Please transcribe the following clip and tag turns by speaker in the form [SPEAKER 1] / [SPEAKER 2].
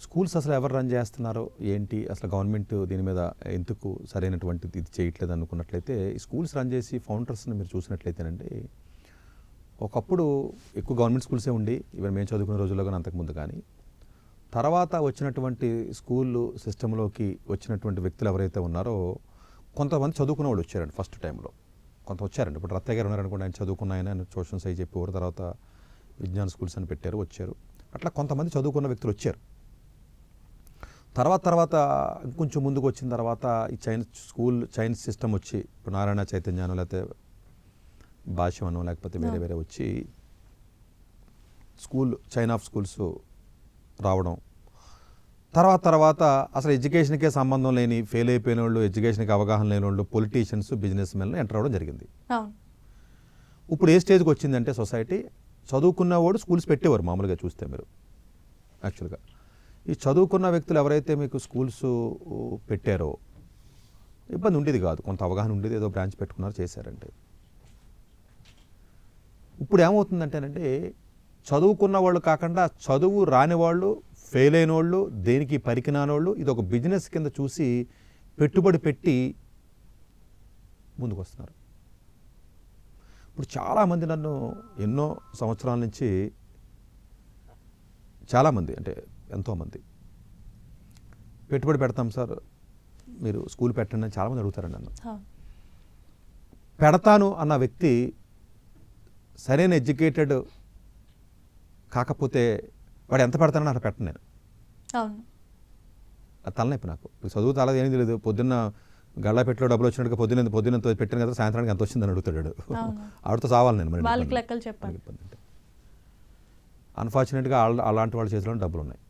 [SPEAKER 1] Schools అసలు ఎవరు run చేస్తున్నారో ఏంటి, అసలు గవర్నమెంట్ దీని మీద ఎందుకు సరైనటువంటిది ఇది చేయట్లేదు అనుకున్నట్లయితే, ఈ స్కూల్స్ రన్ చేసి ఫౌండర్స్ని మీరు చూసినట్లయితేనండి, ఒకప్పుడు ఎక్కువ గవర్నమెంట్ స్కూల్సే ఉండి ఈవెన్ మేము చదువుకునే రోజుల్లో కానీ అంతకుముందు కానీ, తర్వాత వచ్చినటువంటి స్కూల్ సిస్టంలోకి వచ్చినటువంటి వ్యక్తులు ఎవరైతే ఉన్నారో కొంతమంది చదువుకున్న వాళ్ళు వచ్చారండి ఫస్ట్ టైంలో. కొంత వచ్చారండి. ఇప్పుడు రత్తయ్య గారు ఉన్నారనుకోండి, ఆయన చదువుకున్న ఆయన ట్యూషన్స్ అయి చెప్పేవారు, తర్వాత విజ్ఞాన స్కూల్స్ అని పెట్టారు, వచ్చారు. అట్లా కొంతమంది చదువుకున్న వ్యక్తులు వచ్చారు. తర్వాత ఇంకొంచెం ముందుకు వచ్చిన తర్వాత ఈ చైన్స్ సిస్టమ్ వచ్చి, ఇప్పుడు నారాయణ చైతన్యానో లేకపోతే భాష్యమనో లేకపోతే వేరే వచ్చి చైన్ ఆఫ్ స్కూల్స్ రావడం, తర్వాత అసలు ఎడ్యుకేషన్కే సంబంధం లేని ఫెయిల్ అయిపోయిన వాళ్ళు, ఎడ్యుకేషన్కి అవగాహన లేని వాళ్ళు, పొలిటీషియన్స్, బిజినెస్ మెన్లు ఎంటర్ అవ్వడం జరిగింది. ఇప్పుడు ఏ స్టేజ్కి వచ్చిందంటే సొసైటీ, చదువుకున్నవాడు స్కూల్స్ పెట్టేవారు మామూలుగా చూస్తే మీరు. యాక్చువల్గా ఈ చదువుకున్న వ్యక్తులు ఎవరైతే మీకు స్కూల్స్ పెట్టారో ఇబ్బంది ఉండేది కాదు, కొంత అవగాహన ఉండేది, ఏదో బ్రాంచ్ పెట్టుకున్నారు, చేశారంటే. ఇప్పుడు ఏమవుతుందంటేనంటే, చదువుకున్న వాళ్ళు కాకుండా చదువు రాని వాళ్ళు, ఫెయిల్ అయిన వాళ్ళు, దేనికి పరికినాని వాళ్ళు, ఇది ఒక బిజినెస్ కింద చూసి పెట్టుబడి పెట్టి ముందుకు వస్తున్నారు. ఇప్పుడు చాలామంది నన్ను ఎన్నో సంవత్సరాల నుంచి, చాలామంది అంటే ఎంతోమంది, పెట్టుబడి పెడతాం సార్ మీరు స్కూల్ పెట్టండి అని చాలామంది అడుగుతారండి నన్ను. పెడతాను అన్న వ్యక్తి సరైన ఎడ్యుకేటెడ్ కాకపోతే వాడు ఎంత పెడతానని అట్లా పెట్టను నేను. అది తలనొప్పి నాకు. చదువు చాలా ఏమీ తెలియదు, పొద్దున్న గళ్ళాపెట్లో డబ్బులు వచ్చినట్టుగా పొద్దున్న పెట్టిన కదా సాయంత్రానికి ఎంత వచ్చిందని అడుగుతాడు. ఆవిడతో సావాలి నేను.
[SPEAKER 2] వాళ్ళకి లెక్కలు చెప్పాలి.
[SPEAKER 1] అన్ఫార్చునేట్గా అలాంటి వాళ్ళ చేతిలో డబ్బులు ఉన్నాయి.